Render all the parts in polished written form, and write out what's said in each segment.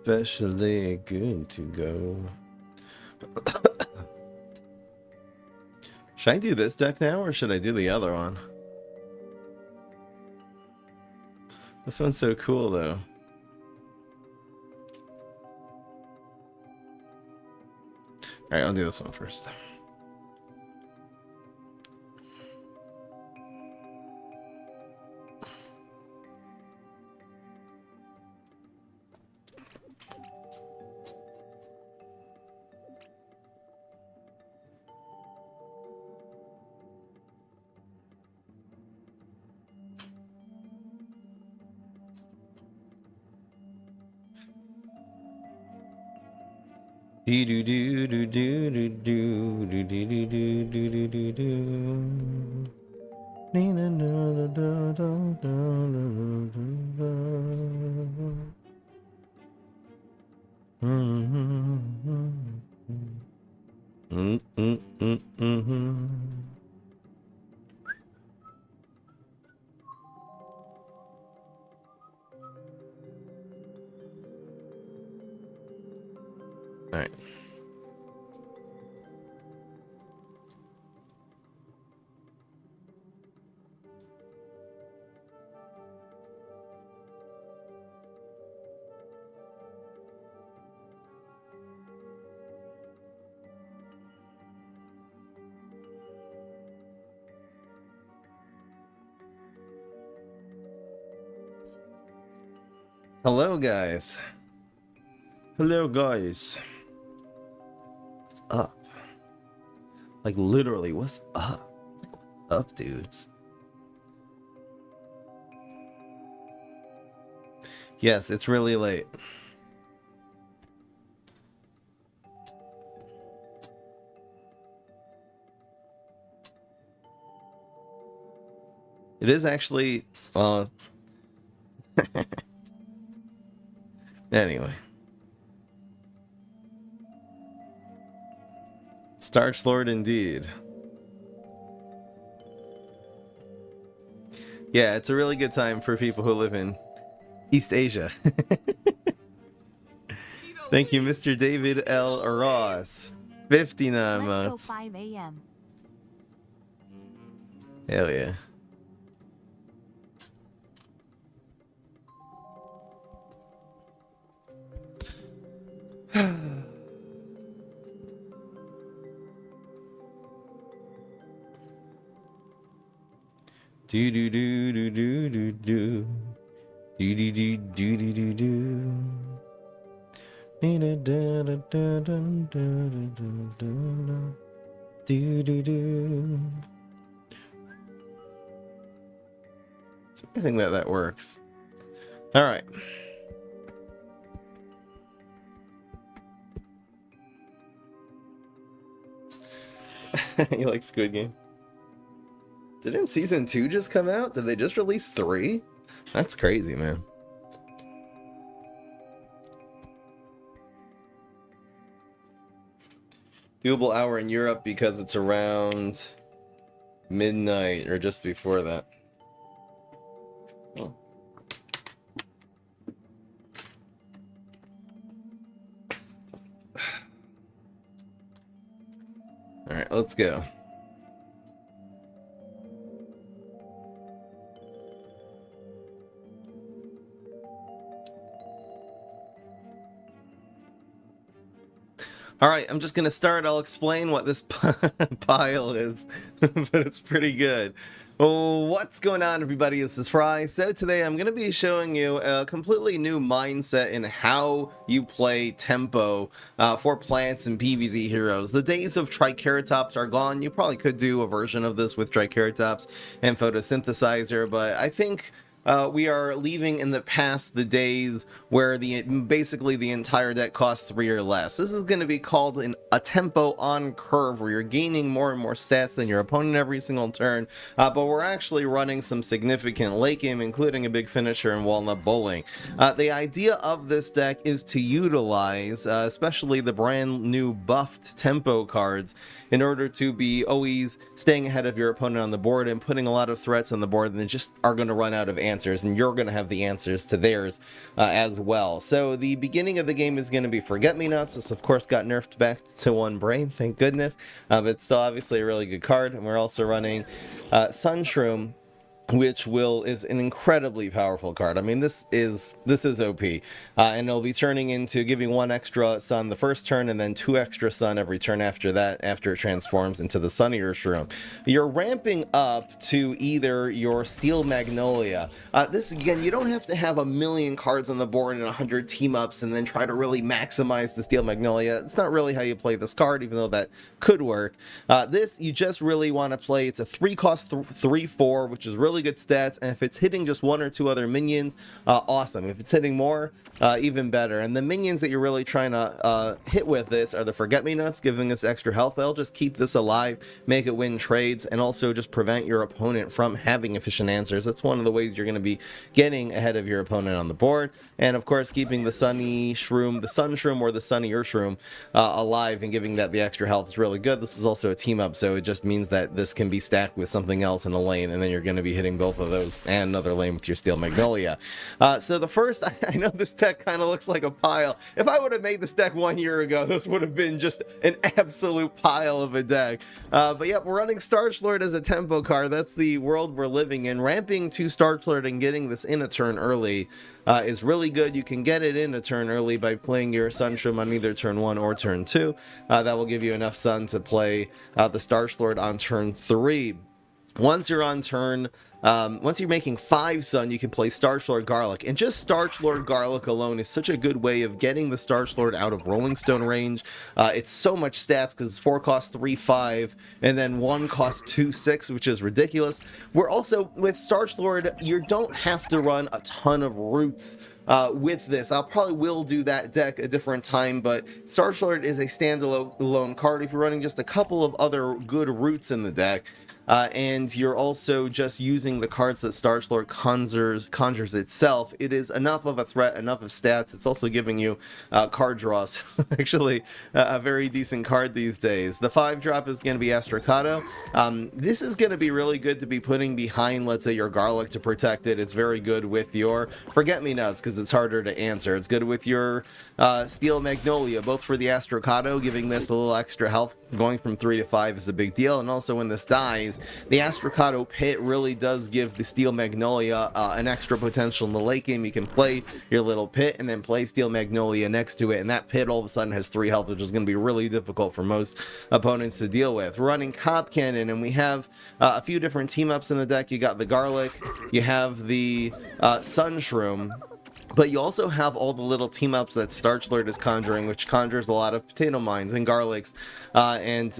especially good to go. Should I do this deck now, or should I do the other one? This one's so cool, though. Alright, I'll do this one first. Do do do do do do do do do do do do do do. All right. Hello, guys. Hello, guys. What's up? Like, literally, what's up? Like, what's up, dudes? Yes, it's really late. It is actually, anyway. Starch Lord indeed. Yeah, it's a really good time for people who live in East Asia. Thank you, Mr. David L. Ross. 59 months. 5 a.m. Hell yeah. Do do do do do do do do do do do do do do. Do do do. So I think that works. All right. You like Squid Game? Didn't season 2 just come out? Did they just release 3? That's crazy, man. Doable hour in Europe because it's around midnight or just before that. Oh. All right, let's go. All right, I'm just going to start. I'll explain what this pile is, but it's pretty good. Oh, what's going on, everybody? This is Fry. So today I'm going to be showing you a completely new mindset in how you play tempo for plants and PvZ heroes. The days of Triceratops are gone. You probably could do a version of this with Triceratops and Photosynthesizer, but I think we are leaving in the past the days where basically the entire deck costs 3 or less. This is going to be called a tempo on curve, where you're gaining more and more stats than your opponent every single turn, but we're actually running some significant late game, including a big finisher in Walnut Bowling. The idea of this deck is to utilize, especially the brand new buffed tempo cards, in order to be always staying ahead of your opponent on the board and putting a lot of threats on the board, and they just are going to run out of answers, and you're going to have the answers to theirs as well. So the beginning of the game is going to be Forget-Me-Nots. This, of course, got nerfed back to 1 brain, thank goodness. But it's still obviously a really good card. And we're also running Sunshroom, which is an incredibly powerful card. I mean, this is OP, and it'll be turning into giving 1 extra sun the first turn, and then 2 extra sun every turn after that, after it transforms into the Sunnier Shroom. You're ramping up to either your Steel Magnolia. This, again, you don't have to have a million cards on the board and 100 team-ups and then try to really maximize the Steel Magnolia. It's not really how you play this card, even though that could work. This, you just really want to play. It's a 3-cost 3/4, which is really good stats, and if it's hitting just 1 or 2 other minions, awesome. If it's hitting more, even better. And the minions that you're really trying to hit with this are the Forget-Me-Nots, giving us extra health. They'll just keep this alive, make it win trades, and also just prevent your opponent from having efficient answers. That's one of the ways you're going to be getting ahead of your opponent on the board. And of course, keeping the Sunny Shroom, the Sun Shroom or the Sunnier Shroom alive and giving that the extra health is really good. This is also a team up, so it just means that this can be stacked with something else in a lane, and then you're going to be hitting both of those and another lane with your Steel Magnolia. So the first, I know this deck kind of looks like a pile. If I would have made this deck 1 year ago, this would have been just an absolute pile of a deck. But yep, we're running Starchlord as a tempo card. That's the world we're living in. Ramping to Starchlord and getting this in a turn early is really good. You can get it in a turn early by playing your Sunshroom on either turn 1 or turn 2. That will give you enough sun to play the Starchlord on turn 3. Once you're on turn, once you're making 5 sun, you can play Starchlord Garlic, and just Starchlord Garlic alone is such a good way of getting the Starchlord out of Rolling Stone range. It's so much stats because it's 4 cost 3/5, and then 1 cost 2/6, which is ridiculous. We're also, with Starchlord, you don't have to run a ton of roots with this. I'll probably will do that deck a different time, but Starchlord is a standalone card. If you're running just a couple of other good roots in the deck, and you're also just using the cards that Starchlord conjures itself, it is enough of a threat, enough of stats. It's also giving you card draws. Actually, a very decent card these days. The 5-drop is going to be Astrocado. This is going to be really good to be putting behind, let's say, your Garlic to protect it. It's very good with your Forget-Me-Nots because it's harder to answer. It's good with your Steel Magnolia, both for the Astrocado, giving this a little extra health. Going from 3 to 5 is a big deal, and also when this dies, the Astrocado Pit really does give the Steel Magnolia an extra potential in the late game. You can play your little pit and then play Steel Magnolia next to it, and that pit all of a sudden has 3 health, which is going to be really difficult for most opponents to deal with. We're running Cop Cannon, and we have a few different team-ups in the deck. You got the Garlic, you have the Sunshroom, but you also have all the little team-ups that Starchlord is conjuring, which conjures a lot of Potato Mines and Garlics, and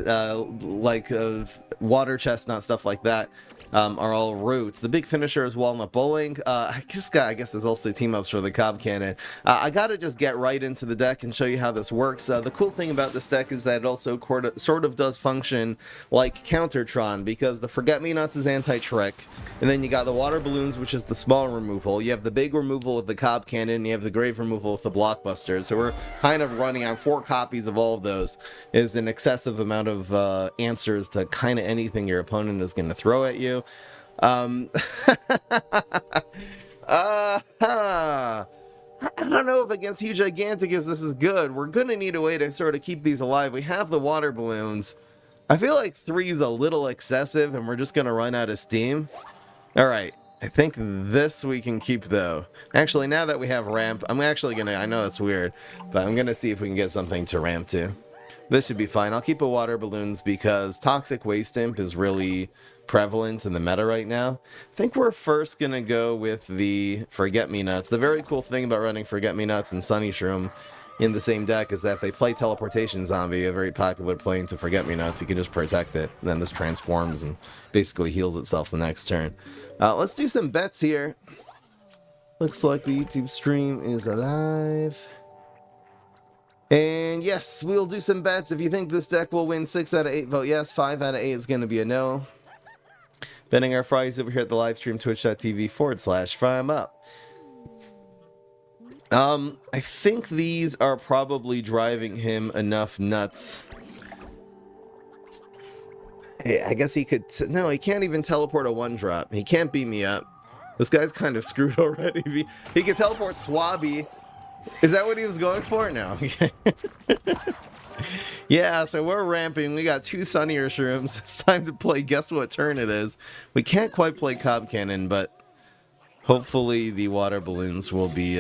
Water Chestnut, stuff like that. Are all roots. The big finisher is Walnut Bowling. I guess there's also team-ups for the Cob Cannon. I gotta just get right into the deck and show you how this works. The cool thing about this deck is that it also sort of does function like Countertron, because the Forget-Me-Nots is anti-trick, and then you got the Water Balloons, which is the small removal. You have the big removal with the Cob Cannon, and you have the grave removal with the Blockbusters. So we're kind of running on 4 copies of all of those. Is an excessive amount of answers to kind of anything your opponent is going to throw at you. I don't know if against Huge Giganticus this is good. We're gonna need a way to sort of keep these alive. We have the Water Balloons. I feel like 3 is a little excessive, and we're just gonna run out of steam. Alright, I think this we can keep, though. Actually, now that we have ramp, I'm actually gonna, I know it's weird, but I'm gonna see if we can get something to ramp to. This should be fine. I'll keep a Water Balloons because Toxic Waste Imp is really prevalent in the meta right now. I think we're first gonna go with the Forget-Me-Nots. The very cool thing about running Forget-Me-Nots and Sunny Shroom in the same deck is that if they play Teleportation Zombie, a very popular play into Forget-Me-Nots, you can just protect it. And then this transforms and basically heals itself the next turn. Let's do some bets here. Looks like the YouTube stream is alive. And yes, we'll do some bets. If you think this deck will win 6 out of 8, vote yes. 5 out of 8 is going to be a no. Betting our fries over here at the live stream, twitch.tv/FryEmUp. I think these are probably driving him enough nuts. Hey, I guess he could... No, he can't even teleport a 1-drop. He can't beat me up. This guy's kind of screwed already. He can teleport Swabby. Is that what he was going for? No. Yeah, so we're ramping. We got 2 sunnier shrooms. It's time to play Guess What Turn It Is. We can't quite play Cob Cannon, but hopefully the water balloons will be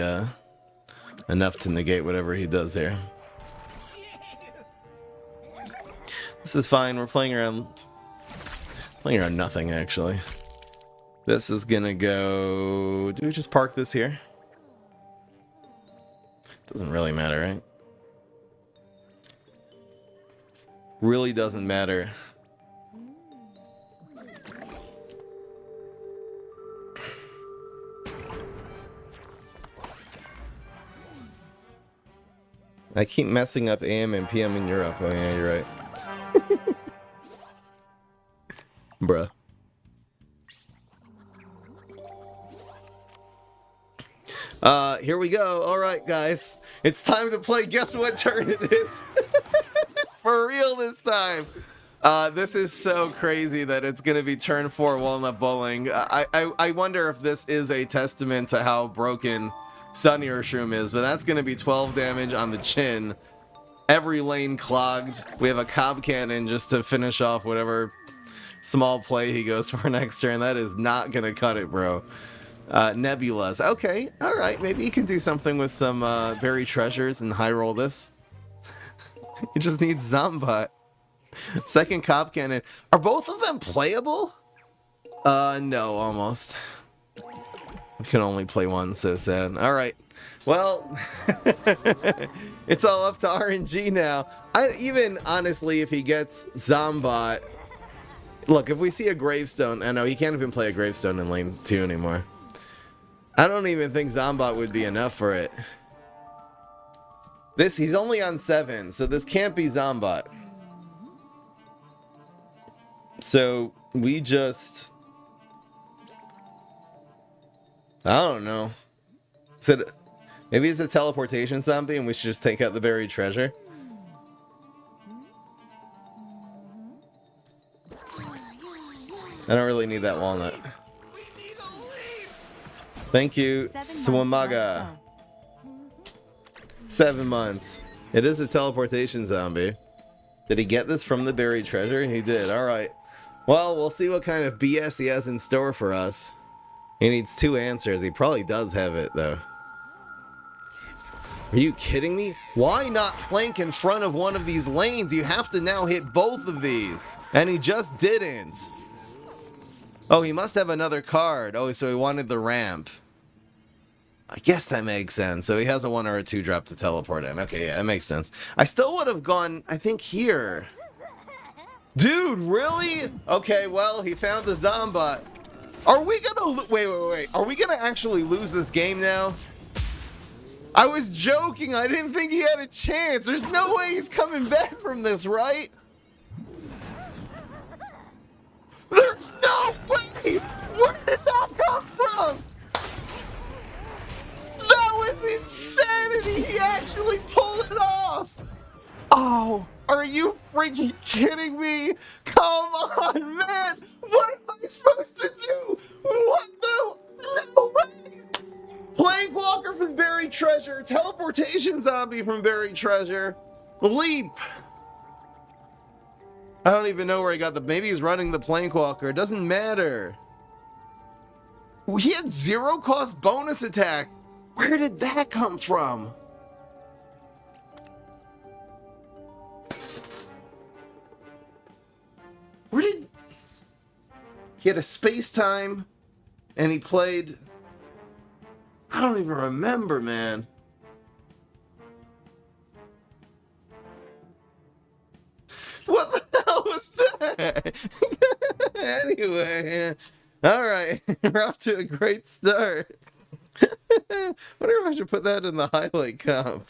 enough to negate whatever he does here. This is fine. We're playing around nothing, actually. This is gonna go... Do we just park this here? Doesn't really matter, right? Really doesn't matter. I keep messing up AM and PM in Europe. Oh yeah, you're right. Bruh. Here we go. Alright, guys. It's time to play Guess What Turn It Is. For real this time. This is so crazy that it's going to be turn 4 Walnut Bowling. I wonder if this is a testament to how broken Sunnier Shroom is, but that's going to be 12 damage on the chin. Every lane clogged. We have a Cob Cannon just to finish off whatever small play he goes for next turn. That is not going to cut it, bro. Nebulas. Okay, alright. Maybe you can do something with some buried treasures and high roll this. You just need Zombot. Second Cob Cannon. Are both of them playable? No, almost. We can only play one, so sad. Alright. Well, it's all up to RNG now. Even, honestly, if he gets Zombot... Look, if we see a Gravestone... I know, he can't even play a Gravestone in lane 2 anymore. I don't even think Zombot would be enough for it. He's only on 7, so this can't be Zombot. So, we just... I don't know. Maybe it's a teleportation zombie and we should just take out the buried treasure? I don't really need that walnut. Thank you, Swamaga. 7 months. It is a teleportation zombie. Did he get this from the buried treasure? He did. Alright. Well, we'll see what kind of BS he has in store for us. He needs 2 answers. He probably does have it, though. Are you kidding me? Why not plank in front of one of these lanes? You have to now hit both of these. And he just didn't. Oh, he must have another card. Oh, so he wanted the ramp. I guess that makes sense. So he has a 1 or a 2 drop to teleport in. Okay, yeah, that makes sense. I still would have gone, I think, here. Dude, really? Okay, well, he found the Zombot. Are we gonna... Wait. Are we gonna actually lose this game now? I was joking. I didn't think he had a chance. There's no way he's coming back from this, right? There's no way! Where did that come from? That was insanity! He actually pulled it off! Oh, are you freaking kidding me? Come on, man! What am I supposed to do? What the? No way! Plank Walker from Buried Treasure, Teleportation Zombie from Buried Treasure, Leap! I don't even know where he got the... Maybe he's running the Plank Walker. It doesn't matter. He had 0 cost bonus attack. Where did that come from? Where did... He had a space-time, and he played... I don't even remember, man. What the hell was that? Anyway, all right, we're off to a great start. Wonder if I should put that in the highlight comp.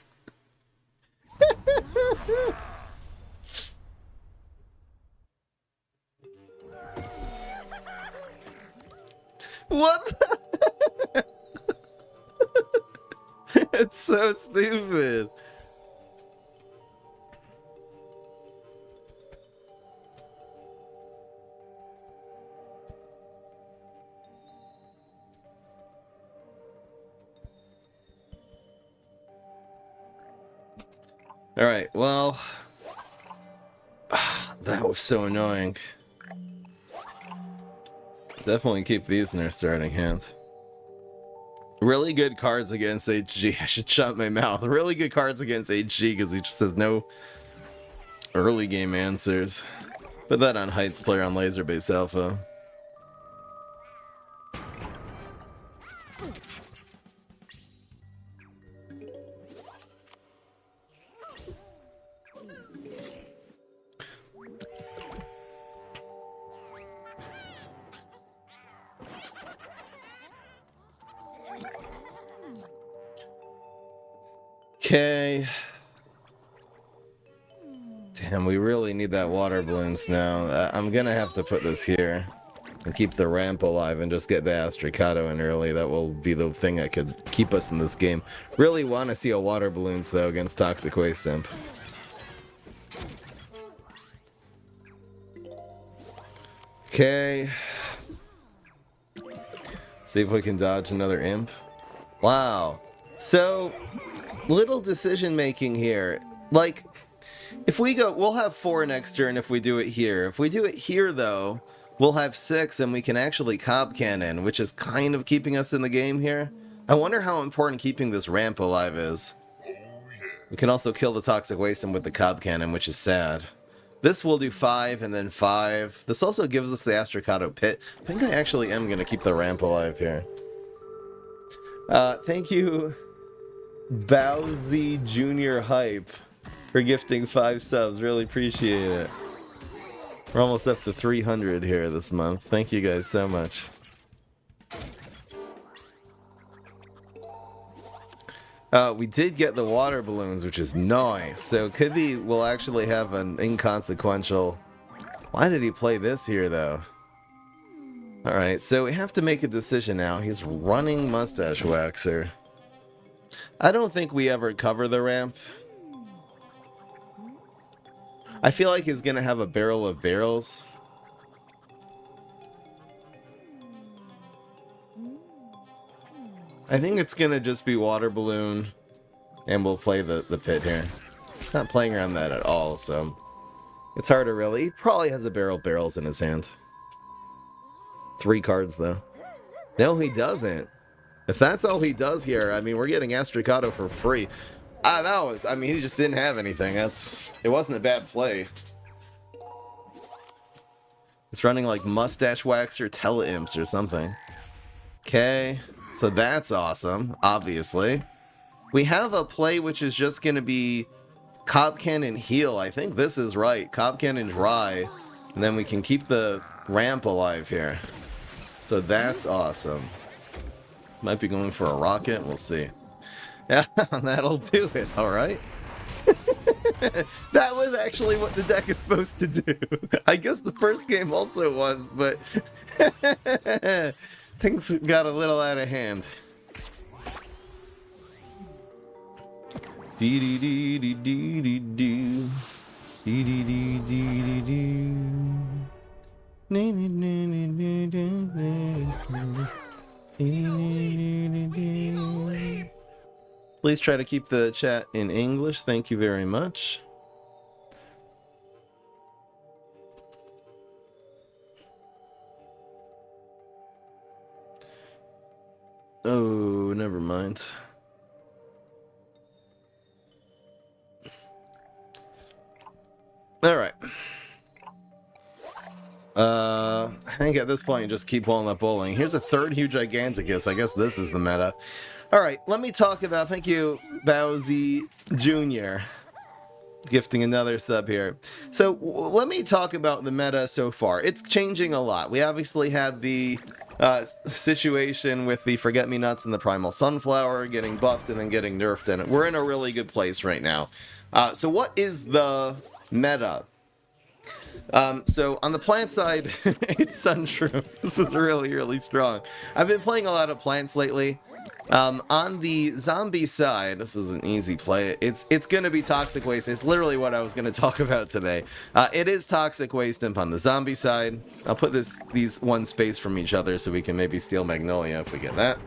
What the... It's so stupid. Alright, well... that was so annoying. Definitely keep these in their starting hands. Really good cards against HG. I should shut my mouth. Really good cards against HG because he just has no early game answers. Put that on Heights player on Laser Base Alpha. Okay. Damn, we really need that water balloons now. I'm gonna have to put this here and keep the ramp alive and just get the Astricado in early. That will be the thing that could keep us in this game. Really want to see a water balloons though against Toxic Waste Imp. Okay. See if we can dodge another imp. Wow. So, little decision making here. Like, if we go, we'll have 4 next turn if we do it here. If we do it here, though, we'll have 6 and we can actually Cob Cannon, which is kind of keeping us in the game here. I wonder how important keeping this ramp alive is. We can also kill the Toxic Waste with the Cob Cannon, which is sad. This will do 5 and then 5. This also gives us the Astricado Pit. I think I actually am going to keep the ramp alive here. Thank you, Bowsy Junior Hype, for gifting 5 subs. Really appreciate it. We're almost up to 300 here this month. Thank you guys so much. We did get the water balloons, which is nice. So could be we'll actually have an inconsequential... Why did he play this here, though? Alright, so we have to make a decision now. He's running Mustache Waxer. I don't think we ever cover the ramp. I feel like he's going to have a Barrel of Barrels. I think it's going to just be Water Balloon, and we'll play the pit here. He's not playing around that at all, so it's hard to really... He probably has a Barrel of Barrels in his hand. 3 cards, though. No, he doesn't. If that's all he does here, I mean, we're getting Astricado for free. That was... I mean, he just didn't have anything. It wasn't a bad play. It's running like Mustache Waxer, Tele-Imps or something. Okay. So that's awesome, obviously. We have a play which is just going to be Cob Cannon Heal. I think this is right. Cob Cannon Dry. And then we can keep the ramp alive here. So that's awesome. Might be going for a rocket. We'll see. Yeah, that'll do it. All right. That was actually what the deck is supposed to do. I guess the first game also was, but... Things got a little out of hand. Please try to keep the chat in English. Thank you very much. Oh, never mind. Alright. I think at this point you just keep pulling up bowling. Here's a 3rd Huge Giganticus. I guess this is the meta. Alright, let me talk about... Thank you, Bowsy Jr. Gifting another sub here. So, let me talk about the meta so far. It's changing a lot. We obviously had the... situation with the Forget-Me-Nots and the Primal Sunflower getting buffed and then getting nerfed, and we're in a really good place right now. So what is the meta? So on the plant side, it's Sunshroom. This is really, really strong. I've been playing a lot of plants lately. On the zombie side, this is an easy play. It's going to be Toxic Waste. It's literally what I was going to talk about today. It is Toxic Waste Imp on the zombie side. I'll put these one space from each other so we can maybe steal Magnolia if we get that.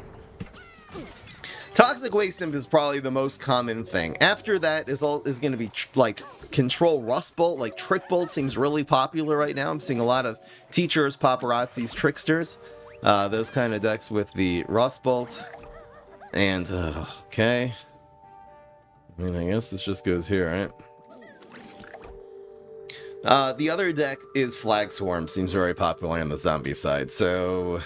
Toxic Waste Imp is probably the most common thing. After that is going to be like Control Rust Bolt. Like Trick Bolt seems really popular right now. I'm seeing a lot of teachers, paparazzis, tricksters, those kind of decks with the Rust Bolt. And okay, I mean, I guess this just goes here, right? The other deck is Flag Swarm. Seems very popular on the zombie side. So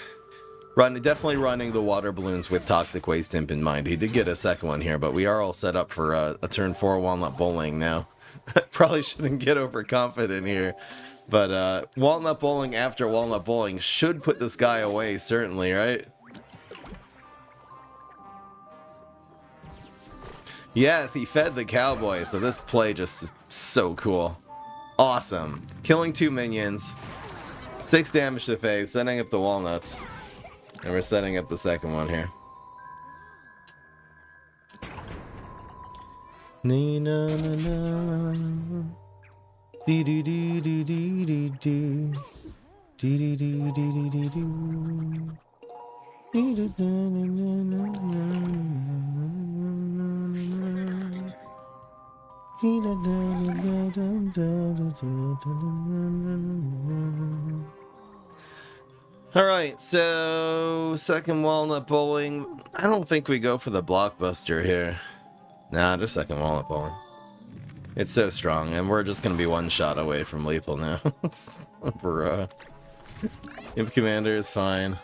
definitely running the water balloons with Toxic Waste Imp in mind. He did get a second one here, but we are all set up for a turn 4 Walnut Bowling now. Probably shouldn't get overconfident here, but Walnut Bowling after Walnut Bowling should put this guy away, certainly, right? Yes, he fed the cowboy, so this play just is so cool. Awesome. Killing 2 minions. 6 damage to face, setting up the walnuts. And we're setting up the second one here. Na na na na. Dee dee dee dee dee dee dee. Dee dee dee dee dee dee dee. Dee dee na na na na na. Dee da da da da da da da. Alright, so second Walnut Bowling. I don't think we go for the blockbuster here. Nah, just second Walnut Bowling. It's so strong, and we're just gonna be one shot away from lethal now. Bruh. Imp Commander is fine.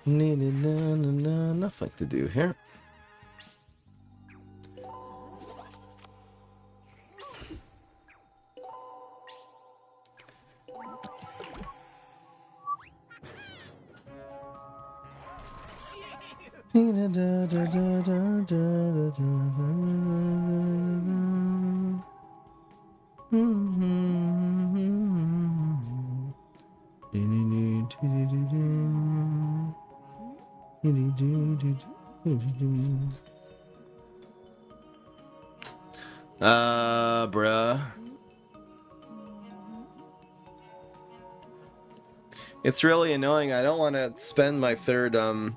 Nothing to do here. Bruh. It's really annoying. I don't want to spend my third, I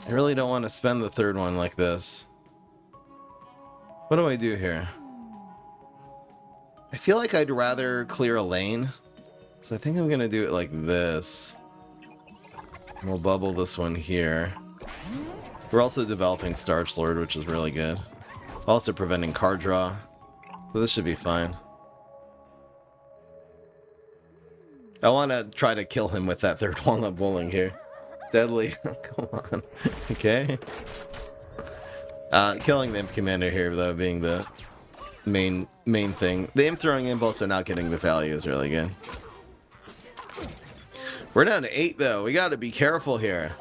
really don't want to spend the third one like this. What do I do here? I feel like I'd rather clear a lane. So I think I'm gonna do it like this. We'll bubble this one here. We're also developing Starch Lord, which is really good. Also preventing card draw. So this should be fine. I want to try to kill him with that third Walnut Bowling here. Deadly. Come on. Okay. Killing the Imp Commander here, though, being the main thing. The Imp throwing impulse or not getting the value is really good. We're down to 8, though. We got to be careful here.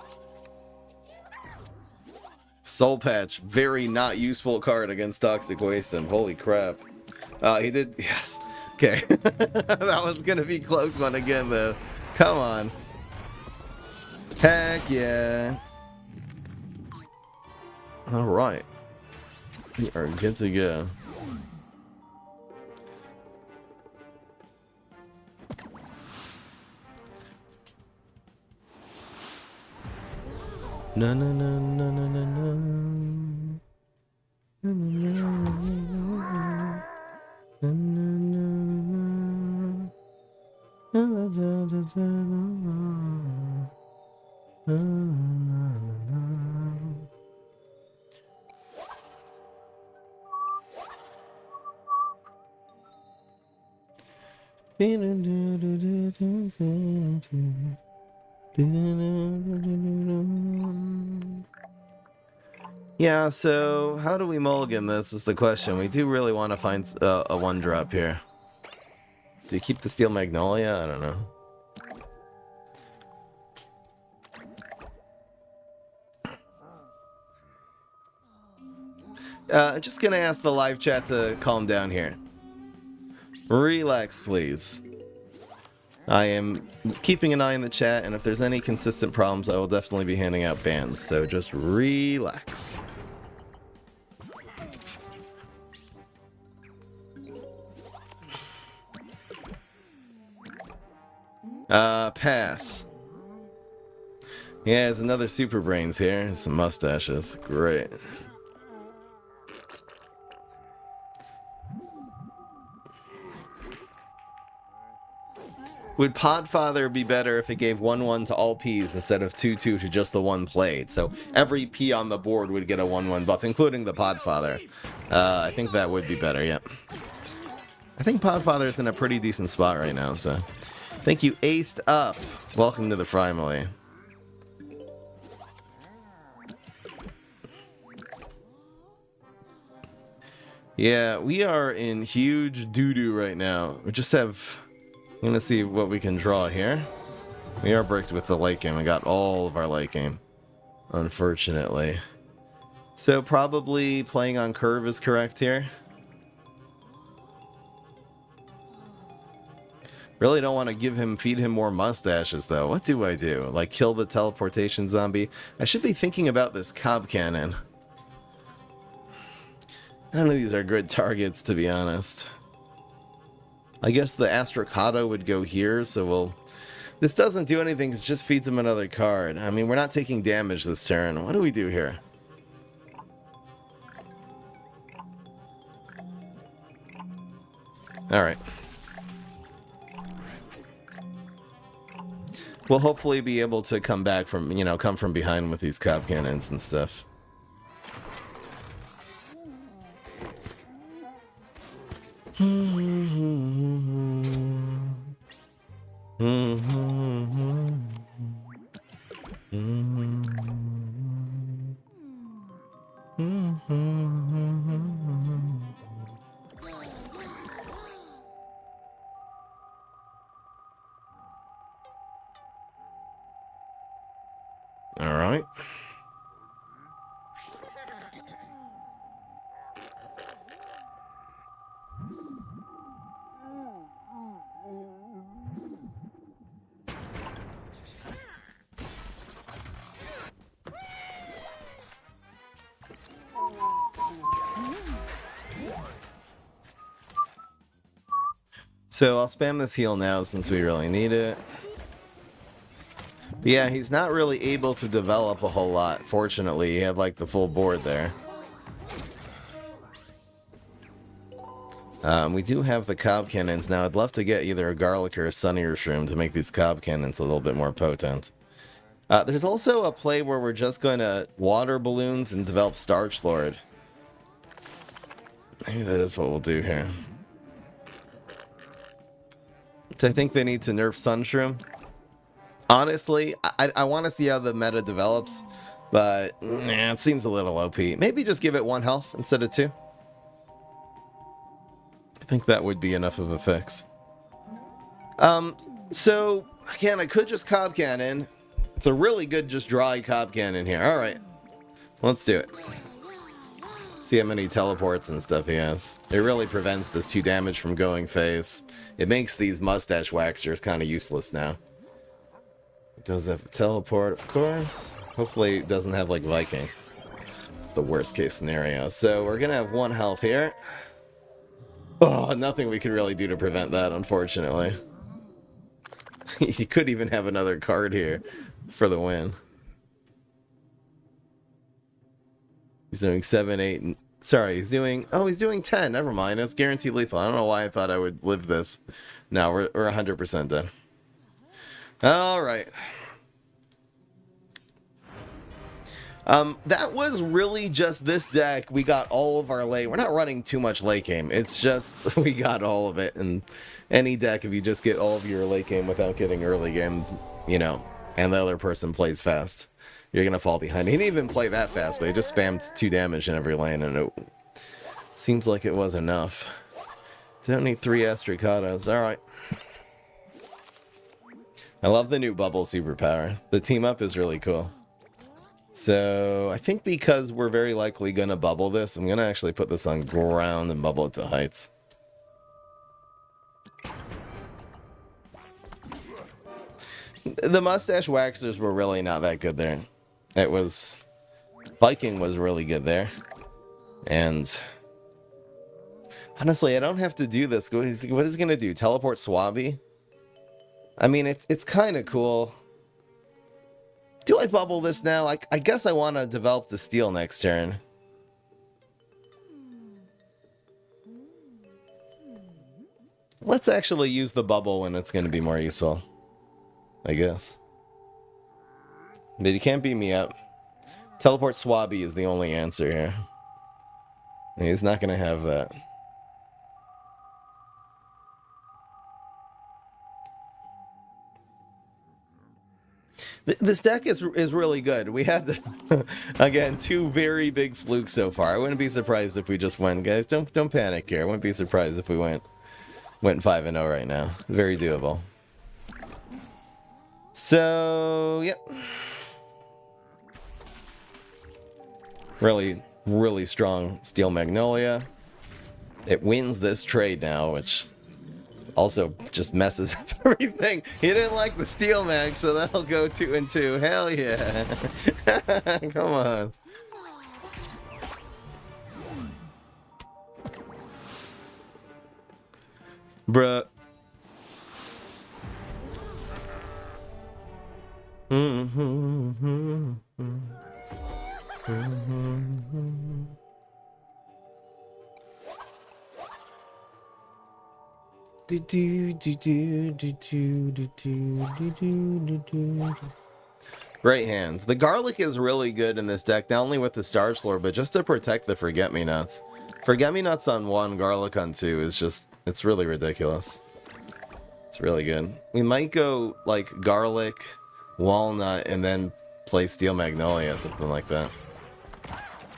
Soul Patch, very not useful card against Toxic Waste Imp. Holy crap. He did, yes. Okay. That was going to be a close one again, though. Come on. Heck yeah. Alright. We are good to go. No no no no no no no. No no no no Yeah, so how do we mulligan this is the question. We do really want to find a 1-drop here. Do you keep the Steel Magnolia? I don't know. I'm just gonna ask the live chat to calm down here. Relax, please. I am keeping an eye on the chat, and if there's any consistent problems, I will definitely be handing out bans, so just relax. Pass. Yeah, there's another Super Brains here. Some mustaches. Great. Would Podfather be better if it gave 1-1 to all Ps instead of 2-2 to just the one played? So every P on the board would get a 1-1 buff, including the Podfather. I think that would be better, yep. I think Podfather's in a pretty decent spot right now, so... Thank you, Aced Up. Welcome to the Family. Yeah, we are in huge doo-doo right now. We just have... I'm gonna see what we can draw here. We are bricked with the late game. We got all of our late game, unfortunately. So probably playing on curve is correct here. Really don't want to feed him more mustaches though. What do I do? Like kill the teleportation zombie? I should be thinking about this cob cannon. None of these are good targets, to be honest. I guess the Astrocado would go here, so we'll... This doesn't do anything, it just feeds him another card. I mean, we're not taking damage this turn. What do we do here? Alright. We'll hopefully be able to come back from, you know, come from behind with these cob cannons and stuff. All right. So I'll spam this heal now since we really need it. But yeah, he's not really able to develop a whole lot. Fortunately, he had like the full board there. We do have the cob cannons now. I'd love to get either a garlic or a sunnier shroom to make these cob cannons a little bit more potent. There's also a play where we're just going to water balloons and develop Starch Lord. Maybe that is what we'll do here. I think they need to nerf Sunshroom. Honestly, I want to see how the meta develops, but it seems a little OP. Maybe just give it 1 health instead of 2. I think that would be enough of a fix. So, again, I could just Cob Cannon. It's a really good just dry Cob Cannon here. Alright, let's do it. See how many teleports and stuff he has. It really prevents this 2 damage from going phase. It makes these mustache waxers kind of useless now. It does have a teleport, of course. Hopefully it doesn't have like Viking. It's the worst case scenario. So we're gonna have 1 health here. Oh, nothing we could really do to prevent that, unfortunately. He could even have another card here for the win. He's doing 7, 8, and... Sorry, he's doing... Oh, he's doing 10. Never mind. It's guaranteed lethal. I don't know why I thought I would live this. No, we're 100% dead. Alright. That was really just this deck. We got all of our late... We're not running too much late game. It's just we got all of it. And any deck, if you just get all of your late game without getting early game, you know, and the other person plays fast, you're going to fall behind. He didn't even play that fast, but he just spammed 2 damage in every lane, and it seems like it was enough. Don't need 3 Astricados. Alright. I love the new bubble superpower. The team up is really cool. So, I think because we're very likely going to bubble this, I'm going to actually put this on ground and bubble it to heights. The mustache waxers were really not that good there. It was... Viking was really good there. And... Honestly, I don't have to do this. What is he going to do? Teleport Swabby? I mean, it's kind of cool. Do I bubble this now? I guess I want to develop the steel next turn. Let's actually use the bubble when it's going to be more useful, I guess. But you can't beat me up. Teleport Swabby is the only answer here. He's not going to have that. This deck is really good. We had, again, 2 very big flukes so far. I wouldn't be surprised if we just went, guys. Don't panic here. I wouldn't be surprised if we went 5-0 right now. Very doable. So, yep. Really strong Steel Magnolia. It wins this trade now, which also just messes up everything. He didn't like the Steel Mag, so that'll go 2 and 2. Hell yeah. Come on. Bruh. Great hands. The garlic is really good in this deck, not only with the Star Slur, but just to protect the Forget-Me-Nots. Forget-Me-Nots on 1, garlic on 2 is just, it's really ridiculous. It's really good. We might go like garlic, walnut, and then play Steel Magnolia, something like that.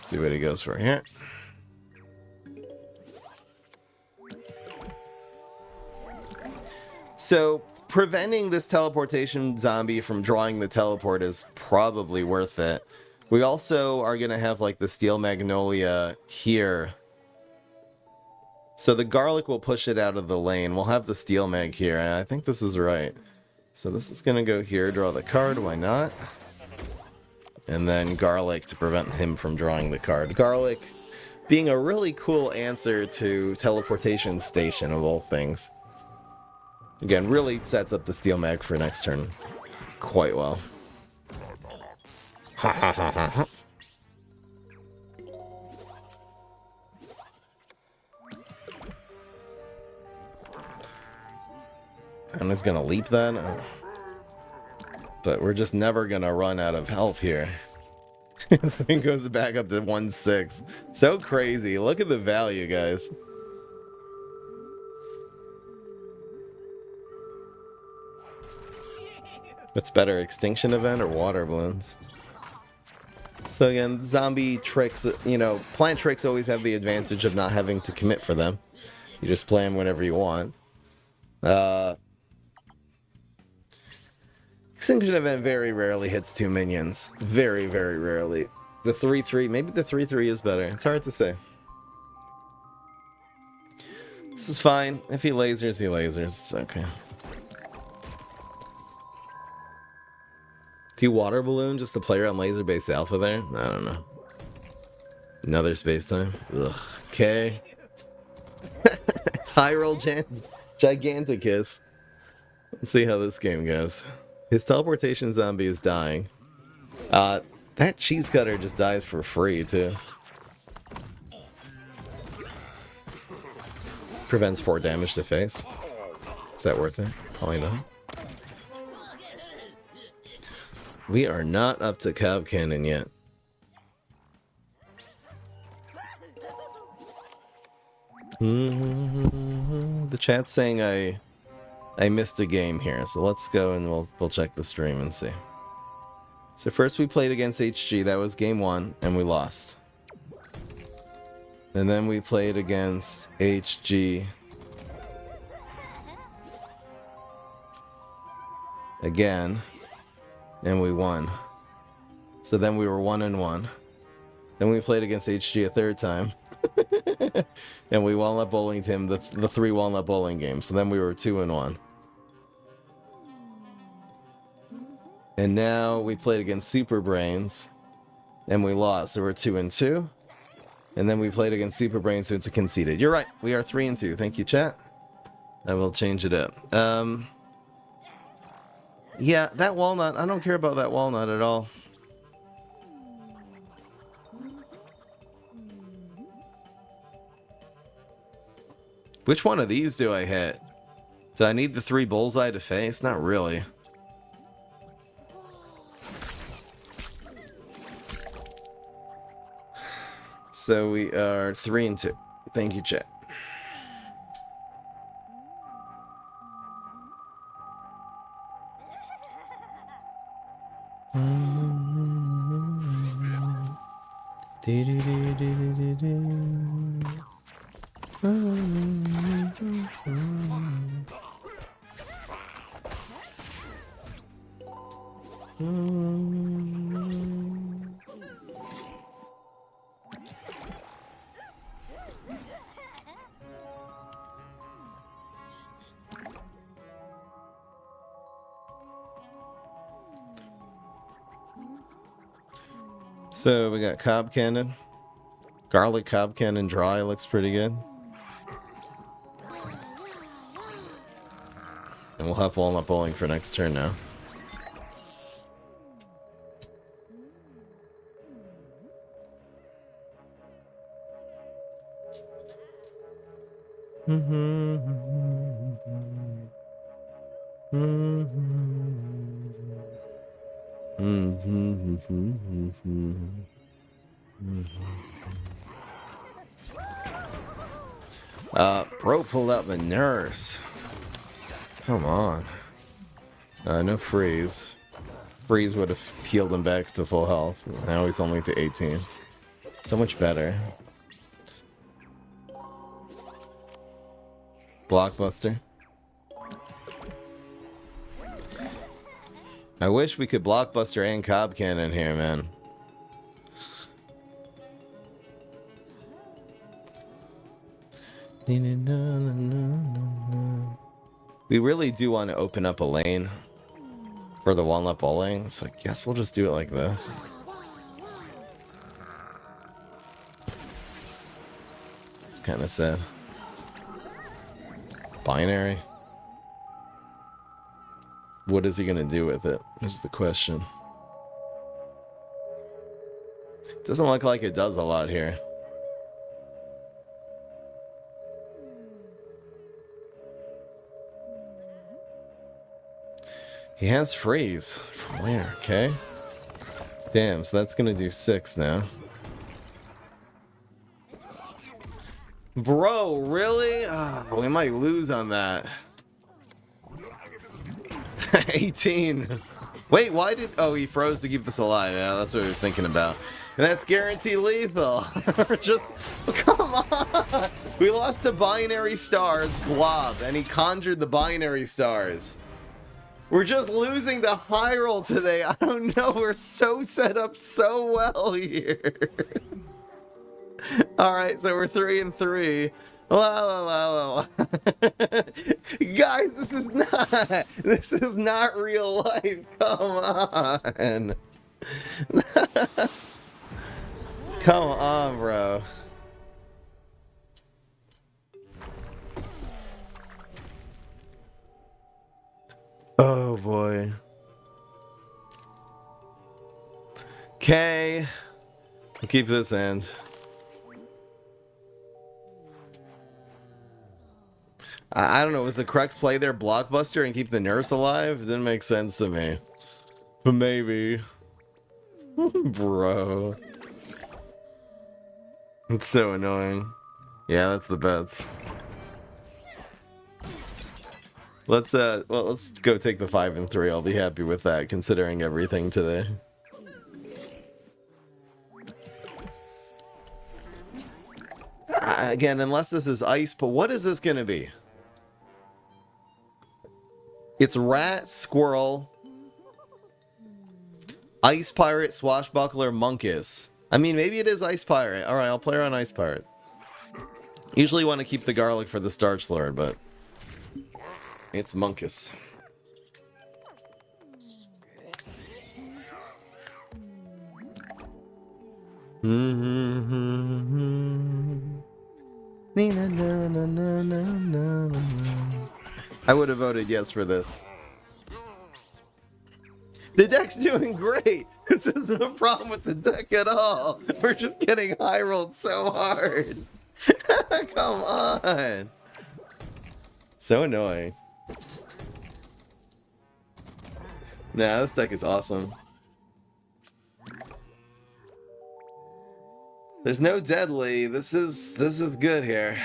See what he goes for here. So, preventing this teleportation zombie from drawing the teleport is probably worth it. We also are going to have like the Steel Magnolia here. So the garlic will push it out of the lane. We'll have the Steel Mag here. I think this is right. So this is going to go here, draw the card, why not? And then garlic to prevent him from drawing the card. Garlic being a really cool answer to teleportation station of all things. Again, really sets up the Steel Mag for next turn quite well. Ha ha ha ha ha. I'm just gonna leap then. But we're just never gonna run out of health here. This thing goes back up to 1-6. So crazy. Look at the value, guys. What's better, Extinction Event or Water Balloons? So again, zombie tricks, you know, plant tricks always have the advantage of not having to commit for them. You just play them whenever you want. Extinction Event very rarely hits 2 minions. Very, very rarely. The 3-3, maybe the 3-3 is better. It's hard to say. This is fine. If he lasers, he lasers. It's okay. Do you water balloon just to play around laser-based alpha there? I don't know. Another space time. Ugh. Okay. It's high roll Giganticus. Let's see how this game goes. His teleportation zombie is dying. That cheese cutter just dies for free too. Prevents 4 damage to face. Is that worth it? Probably not. We are not up to Cob Cannon yet. The chat's saying I missed a game here, so let's go and we'll check the stream and see. So first we played against HG, that was game 1, and we lost. And then we played against HG again, and we won. So then we were 1-1. Then we played against HG a 3rd time. And we walnut bowlinged him the 3 walnut bowling games. So then we were 2-1. And now we played against Super Brains, and we lost. So we're 2-2. And then we played against Super Brains, so it's a conceded. You're right. We are 3-2. Thank you, chat. I will change it up. Yeah, that walnut. I don't care about that walnut at all. Which one of these do I hit? Do I need the 3 bullseye to face? Not really. So we are 3 and 2. Thank you, chat. So we got cob cannon. Garlic cob cannon dry looks pretty good. And we'll have walnut bowling for next turn now. Bro pulled out the nurse. Come on. No freeze. Freeze would have healed him back to full health. Now he's only to 18. So much better. Blockbuster. I wish we could blockbuster and cob cannon here, man. We really do want to open up a lane for the walnut bowling, so I guess we'll just do it like this. It's kind of sad. Binary. What is he gonna do with it? Is the question. Doesn't look like it does a lot here. He has freeze. From where? Okay. Damn, so that's gonna do 6 now. Bro, really? Oh, we might lose on that. 18. Wait, why did... Oh, he froze to keep this alive. Yeah, that's what he was thinking about. And that's guaranteed lethal. Just... Come on! We lost to binary stars, blob, and he conjured the binary stars. We're just losing the high roll today. I don't know. We're so set up so well here. Alright, so we're 3 and 3. Wow. Guys, this is not real life. Come on. Come on, bro. Oh boy. Okay. We'll keep this end. I don't know, was the correct play there blockbuster and keep the nurse alive? Didn't make sense to me. But maybe. Bro. It's so annoying. Yeah, that's the bets. Let's go take the 5 and 3. I'll be happy with that, considering everything today. Again, unless this is ice, but what is this gonna be? It's rat, squirrel, ice pirate, swashbuckler, monkus. I mean, maybe it is ice pirate. Alright, I'll play her on ice pirate. Usually want to keep the garlic for the starch lord, but it's monkus. I would have voted yes for this. The deck's doing great. This isn't a problem with the deck at all. We're just getting high rolled so hard. Come on. So annoying. Nah, this deck is awesome. There's no deadly. This is good here.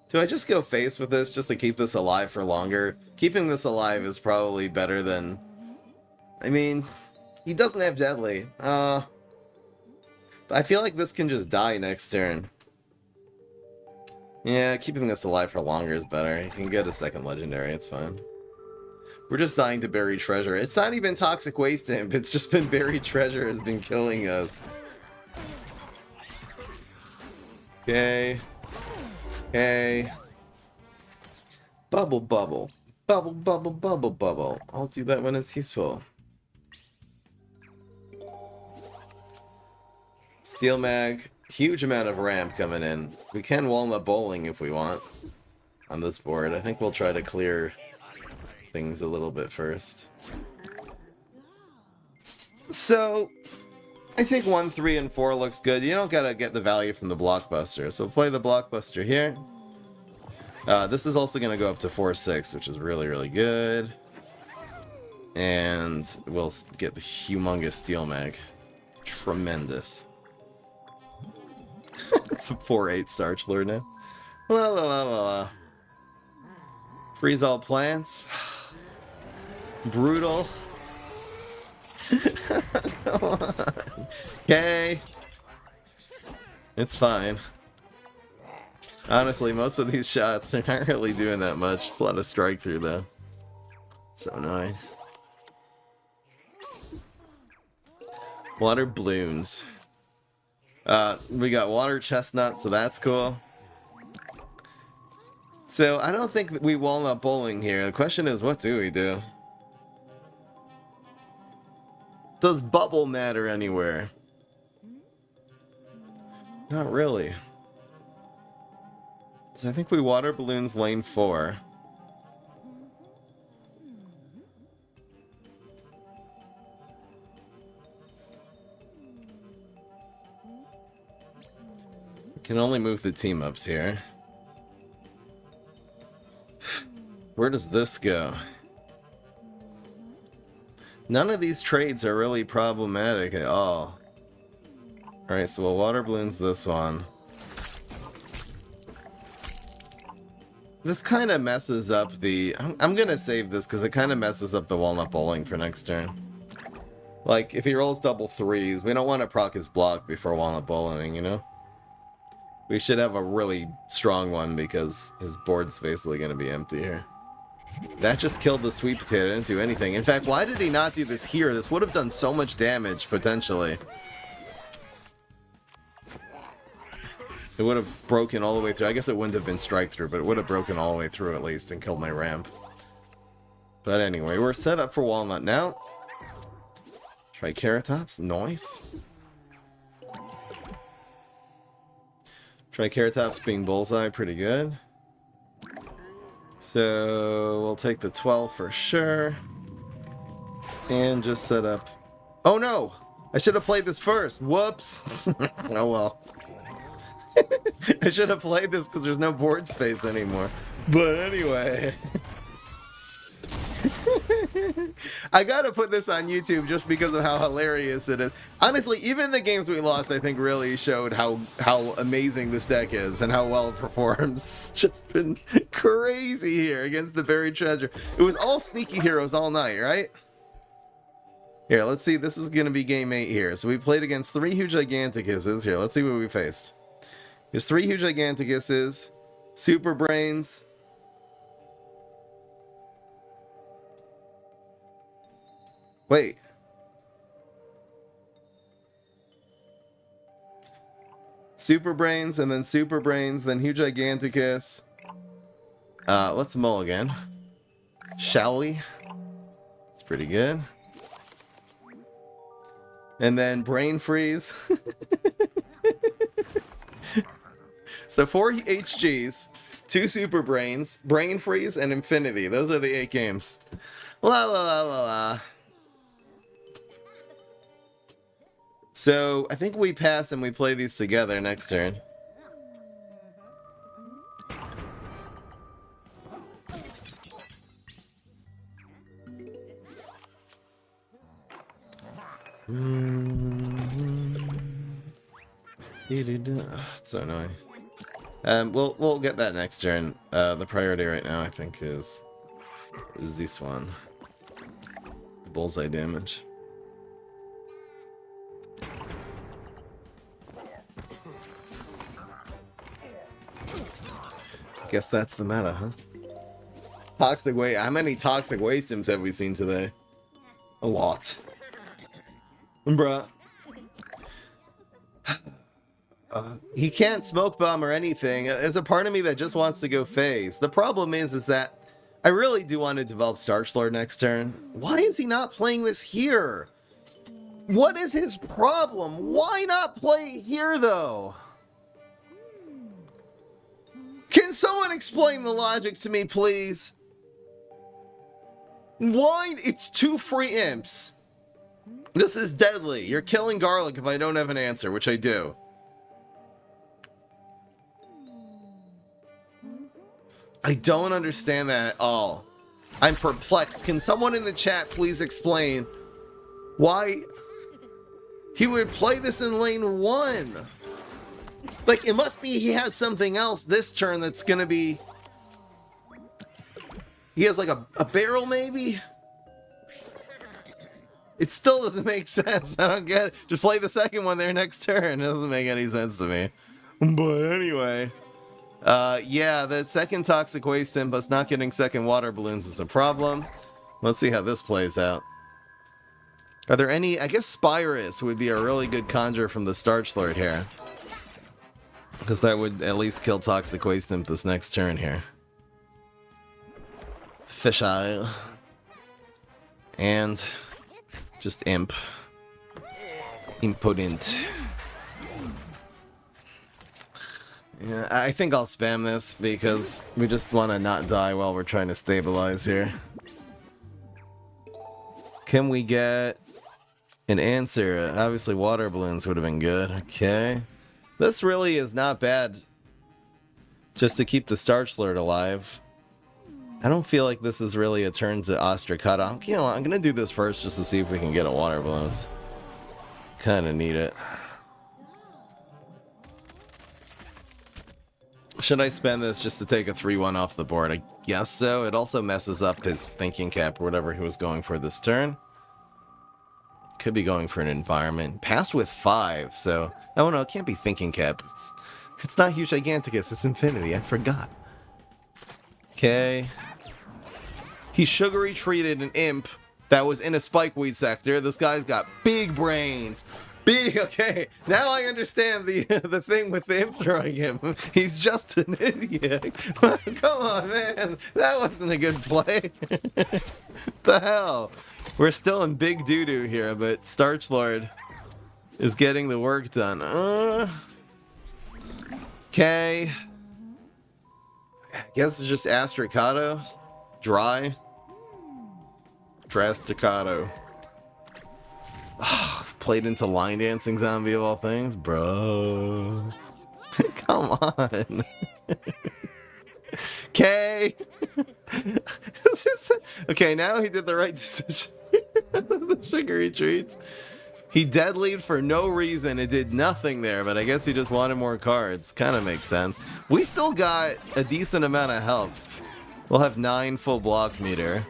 Do I just go face with this just to keep this alive for longer? Keeping this alive is probably better than... I mean, he doesn't have deadly. But I feel like this can just die next turn. Yeah, keeping this alive for longer is better. You can get a second legendary, it's fine. We're just dying to buried treasure. It's not even Toxic Waste Imp, it's just been buried treasure has been killing us. Okay. Okay. Bubble, bubble. Bubble, bubble, bubble, bubble. I'll do that when it's useful. Steel mag. Huge amount of ramp coming in. We can walnut bowling if we want on this board. I think we'll try to clear things a little bit first. So, I think 1, 3, and 4 looks good. You don't gotta get the value from the blockbuster. So play the blockbuster here. This is also gonna go up to 4, 6, which is really, really good. And we'll get the humongous steel mag. Tremendous. It's a 4/8 Starch Lure now. La la la la la. Freeze all plants. Brutal. Come on. Okay. It's fine. Honestly, most of these shots, they're not really doing that much. It's a lot of strike through though. So annoying. Water balloons. We got water chestnut, so that's cool. So I don't think we walnut bowling here. The question is, what do we do? Does bubble matter anywhere? Not really. So I think we water balloons lane 4. Can only move the team ups here. Where does this go? None of these trades are really problematic at all. Alright, so we'll water balloons this one. This kind of messes up the... I'm gonna save this because it kind of messes up the walnut bowling for next turn. Like, if he rolls double 3s, we don't want to proc his block before walnut bowling, you know? We should have a really strong one because his board's basically going to be empty here. That just killed the sweet potato. It didn't do anything. In fact, why did he not do this here? This would have done so much damage, potentially. It would have broken all the way through. I guess it wouldn't have been strike through, but it would have broken all the way through at least and killed my ramp. But anyway, we're set up for walnut now. Triceratops, nice. Triceratops being bullseye, pretty good. So we'll take the 12 for sure. And just set up... Oh no! I should have played this first. Whoops. Oh well. I should have played this because there's no board space anymore. But anyway. I gotta put this on YouTube just because of how hilarious it is. Honestly, even the games we lost, I think, really showed how amazing this deck is and how well it performs. It's just been crazy here against the buried treasure. It was all sneaky heroes all night, right? Here, let's see. This is gonna be game 8 here. So we played against 3 huge Giganticuses. Here, let's see what we faced. There's 3 huge Giganticuses, Super Brains. Wait. Super Brains, and then Super Brains, then Huge Giganticus. Let's mulligan. Shall we? It's pretty good. And then Brain Freeze. So 4 HGs, 2 Super Brains, Brain Freeze, and Infinity. Those are the 8 games. La la la la la. So I think we pass and we play these together next turn. It's so annoying. We'll get that next turn. The priority right now, I think, is this one. The bullseye damage. Guess that's the meta, huh? Toxic waste. How many toxic waste sims have we seen today? A lot. Bruh. He can't smoke bomb or anything. There's a part of me that just wants to go phase. The problem is that I really do want to develop Starchlord next turn. Why is he not playing this here? What is his problem? Why not play here, though? Can someone explain the logic to me, please? Why? It's 2 free imps. This is deadly. You're killing Garlic if I don't have an answer, which I do. I don't understand that at all. I'm perplexed. Can someone in the chat please explain why he would play this in lane 1? Like, it must be he has something else this turn that's gonna be... He has like a barrel, maybe? It still doesn't make sense. I don't get it. Just play the second one there next turn. It doesn't make any sense to me. But anyway... yeah, the second Toxic Waste imp, us not getting second water balloons is a problem. Let's see how this plays out. Are there any... I guess Spyrus would be a really good conjure from the Starchlord here. Because that would at least kill Toxic Waste imp this next turn here. Fisheye. And... just imp. Impotent. Yeah, I think I'll spam this because we just want to not die while we're trying to stabilize here. Can we get an answer? Obviously water balloons would have been good. Okay. This really is not bad just to keep the Starchlord alive. I don't feel like this is really a turn to Ostracata. I'm going to do this first just to see if we can get a water balloons. Kind of need it. Should I spend this just to take a 3-1 off the board? I guess so. It also messes up his thinking cap or whatever he was going for this turn. Could be going for an environment. Passed with 5, so... Oh no, it can't be thinking cap. It's not Huge Giganticus, it's Infinity. I forgot. Okay. He sugary treated an imp that was in a spikeweed sector. This guy's got big brains. Big, okay. Now I understand the thing with the imp throwing him. He's just an idiot. Come on, man. That wasn't a good play. The hell? We're still in big doo-doo here, but Starchlord is getting the work done. Okay. Guess it's just Astracado. Dry. Drasticato. Played into line dancing zombie of all things, bro. Come on. Okay. Okay, now he did the right decision. The sugary treats. He deadlied for no reason. It did nothing there, but I guess he just wanted more cards. Kind of makes sense. We still got a decent amount of health. We'll have 9 full block meter.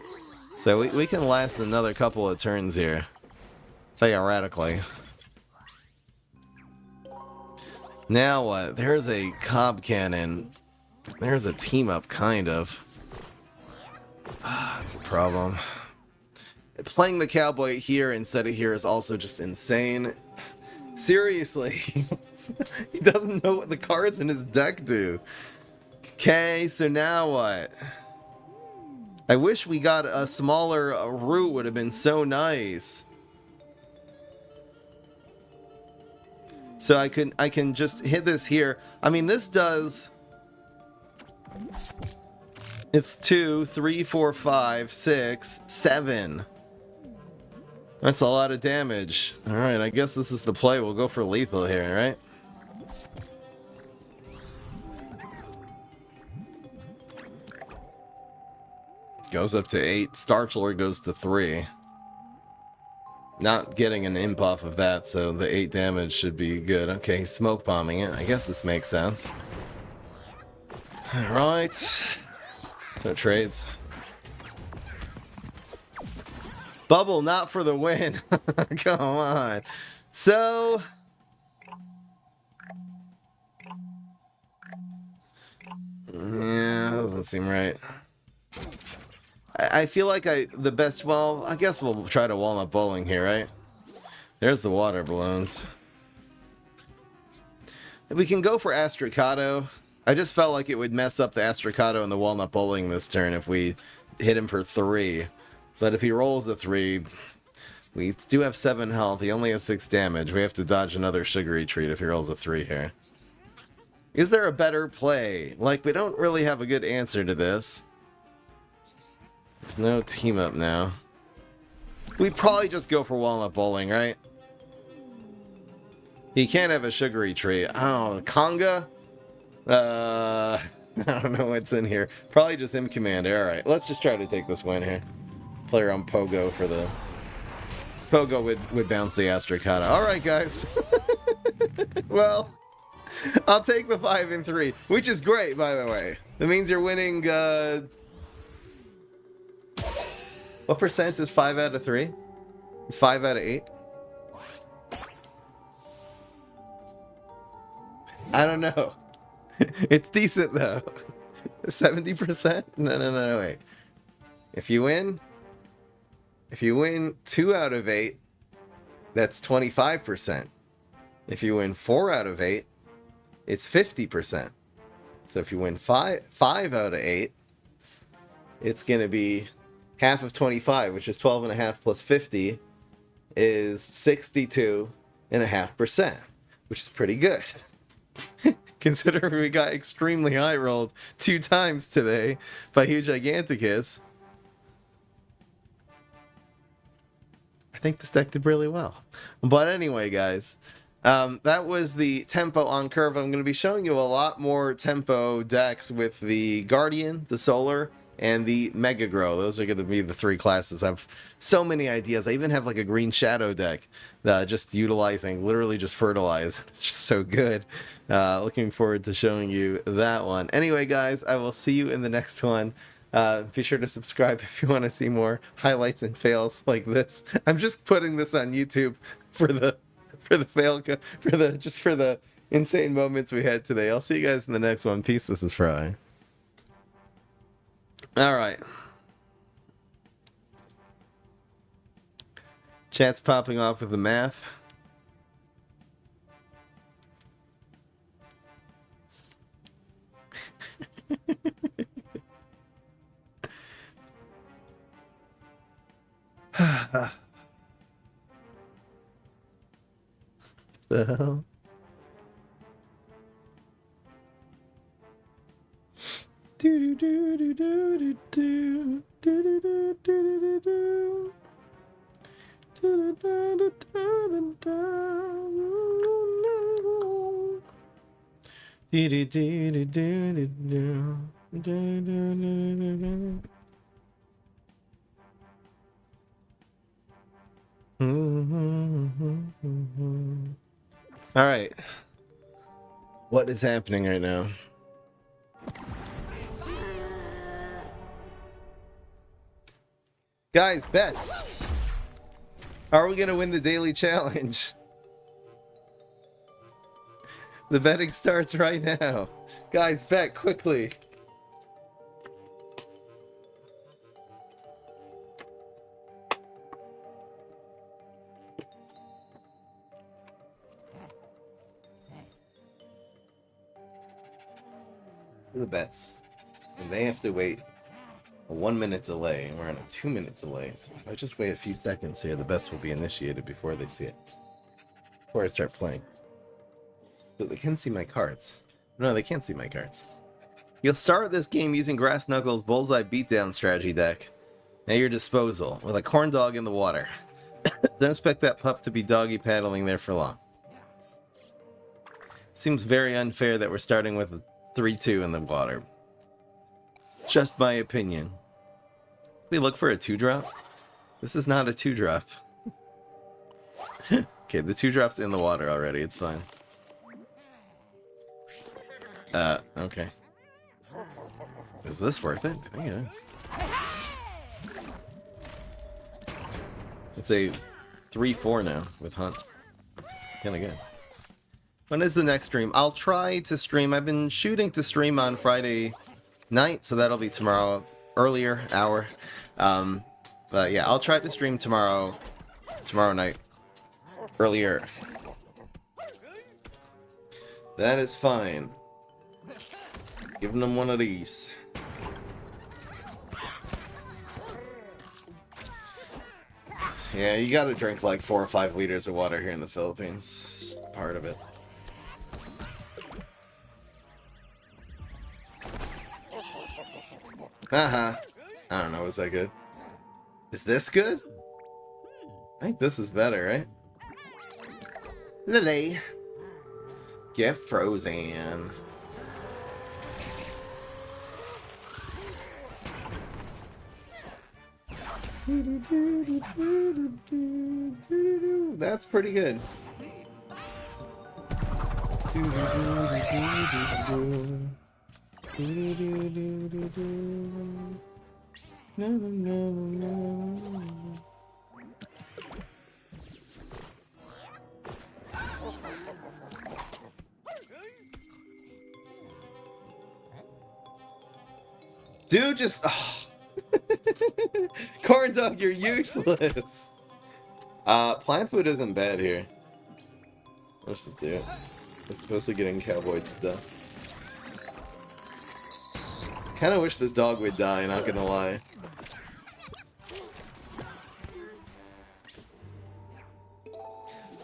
So we can last another couple of turns here. Theoretically. Now what? There's a Cob Cannon. There's a team up, kind of. That's a problem. Playing the Cowboy here instead of here is also just insane. Seriously. He doesn't know what the cards in his deck do. Okay, so now what? I wish we got a smaller root, would have been so nice. So I can just hit this here. I mean, this does It's 2, 3, 4, 5, 6, 7. That's a lot of damage. Alright, I guess this is the play. We'll go for lethal here, right? Goes up to 8. Starch Lord goes to 3. Not getting an imp off of that, so the 8 damage should be good. Okay, he's smoke bombing it. I guess this makes sense. Alright. So trades. Bubble, not for the win. Come on. So... yeah, doesn't seem right. I feel like the best... well, I guess we'll try to walnut bowling here, right? There's the water balloons. We can go for Astricado. I just felt like it would mess up the Astricado and the walnut bowling this turn if we hit him for 3. But if he rolls a 3, we do have 7 health. He only has 6 damage. We have to dodge another sugary treat if he rolls a 3 here. Is there a better play? Like, we don't really have a good answer to this. There's no team up now. We'd probably just go for walnut bowling, right? He can't have a sugary treat. Oh, Conga? I don't know what's in here. Probably just Imp Commander. Alright, let's just try to take this win here. Play around Pogo for the... Pogo would bounce the Astricata. Alright, guys. Well, I'll take the 5 and 3, which is great, by the way. That means you're winning, what percent is 5 out of 3? It's 5 out of 8? I don't know. It's decent, though. 70%? No, wait. If you win 2 out of 8, that's 25%. If you win 4 out of 8, it's 50%. So if you win 5 out of 8, it's going to be half of 25, which is 12.5 plus 50 is 62.5%, which is pretty good. Considering we got extremely high rolled 2 times today by Huge Giganticus. I think this deck did really well. But anyway, guys, that was the tempo on curve. I'm going to be showing you a lot more tempo decks with the Guardian, the Solar, and the Mega Grow. Those are going to be the 3 classes. I have so many ideas. I even have like a Green Shadow deck just utilizing, literally just fertilize. It's just so good. Looking forward to showing you that one. Anyway, guys, I will see you in the next one. Be sure to subscribe if you want to see more highlights and fails like this. I'm just putting this on YouTube for the insane moments we had today. I'll see you guys in the next one. Peace. This is Fry. All right. Chat's popping off with the math. The hell? Do do do do do do do do do do all right. What is happening right now? Guys, bets. Are we going to win the daily challenge? The betting starts right now. Guys, bet quickly. The bets. And they have to wait a 1-minute delay, and we're on a 2-minute delay. So if I just wait a few seconds here, the bets will be initiated before they see it. Before I start playing. But they can see my cards. No, they can't see my cards. You'll start this game using Grass Knuckles' Bullseye Beatdown strategy deck at your disposal, with a corn dog in the water. Don't expect that pup to be doggy paddling there for long. Seems very unfair that we're starting with a 3-2 in the water. Just my opinion. We look for a 2-drop? This is not a 2-drop. Okay, the 2-drop's in the water already, it's fine. Okay. Is this worth it? I think it is. It's a 3-4 now with Hunt. Kinda good. When is the next stream? I'll try to stream. I've been shooting to stream on Friday night, so that'll be tomorrow, earlier hour. But yeah, I'll try to stream tomorrow night, earlier. That is fine. Giving them one of these. Yeah, you gotta drink like 4 or 5 liters of water here in the Philippines. It's part of it. Haha. I don't know, is that good? Is this good? I think this is better, right? Lily. Get frozen. That's pretty good. Dude, just... Oh. Corn dog, you're useless. Plant food isn't bad here. Let's just do it. It's supposed to get in cowboy stuff. Kinda wish this dog would die, not gonna lie.